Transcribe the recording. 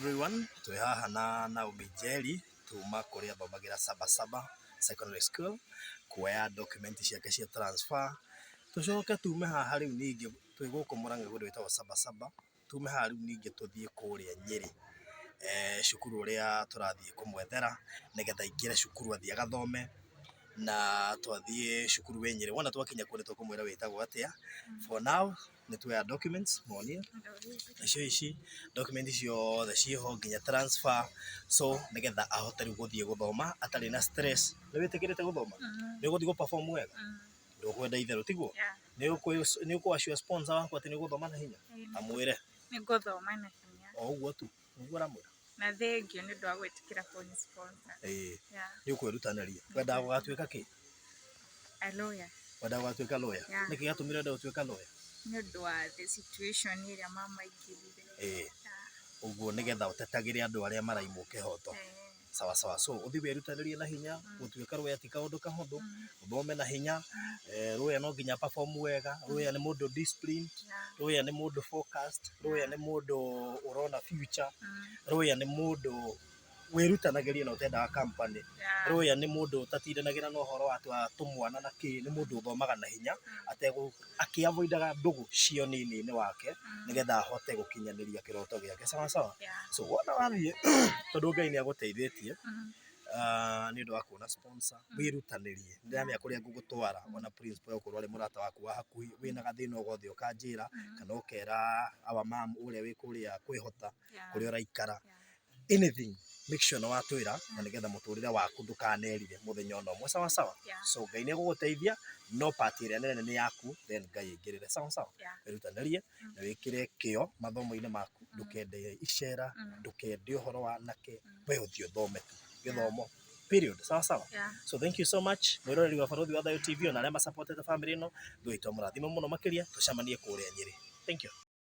everyone, twe haha na Naomi Njeri tuma kuria thomagira Sabasaba Secondary School kuoya document ciake cia transfer. Tucoke tume haha riu ningi twi guku Murang'a gundu witagwo Sabasaba, tume haha riu ningi tuthie kuria Nyeri cukuru uria turathie kumwethera nigetha ingire cukuru athie agathome na twathie cukuru we Nyeri. Wona twakinya kuo tukumwira witagwo atia. For now ni tuoya documents monie ici document ciothe ciho nginya transfer, so nigetha ahote riu guthie guthoma atari na stress. Ni witikirite guthoma? Ni guthie gu perform wega? Ndukwenda itheru tiguo? Ni uko assure sponsor wako ati ni guthoma na hinya? Amwire ni guthoma na hinya o uguo tu uguo ramwira na thengio ni ndu wa gwitikira kuni sponsor. Ni ukwirutanĩria wenda gugatuĩka ki? A lawyer. Wenda gugatuĩka lawyer? Niki gatumire wenda gutuĩka lawyer? Ni ndu wa the situation iria mama ingirire. Uguo nigetha utetagire andu aria maraimu kihoto. Sawa sawa. So uthi wirutanĩrie na hinya gutuĩka lawyer ti kaundu kahuthu. Uthome na hinya. Lawyer no nginya perform wega. Lawyer ni mundu disciplined. Lawyer ni mundu focused. Lawyer ni mundu urona future. Lawyer ni mundu wirutanagiria na utendaga company. Lawyer ni mundu utatindanagira na uhoro wa tumwana na ki, ni mundu uthomaga na hinya akiavoidaga ndugu cio nini wake nigetha ahote gukinyaniria kiroto giake. Sawa sawa. So wona wathie tondu Ngai ni aguteithĩtie ni ndu wa kuona sponsor wirutanirie. Ndiramenya kuria ngugutwara wona principal ukorwo ari murata waku wa hakuhi wina gathina ogothe ukanjira kana ukera our mam uria wi kuria kwihota kuria uraikara. Anything make sure no watwira na nigetha muturire waku ndukanerire muthenya ona umwe. Sawa sawa. So Ngai ni aguguteithia, no part iria nene ni yaku, then Ngai ingirire. Sawa sawa. Wirutanirie na wikire kio mathomo-ini maku, ndukende icera, ndukende uhoro wa nake, we uthio thome tu githomo period. Sawa sawa. So thank you so much mwiroreri wa Barothi wa Thayo TV na aria ma support the family no ndwitwo murathimo muno makiria tucemanie kuria Nyeri. Thank you.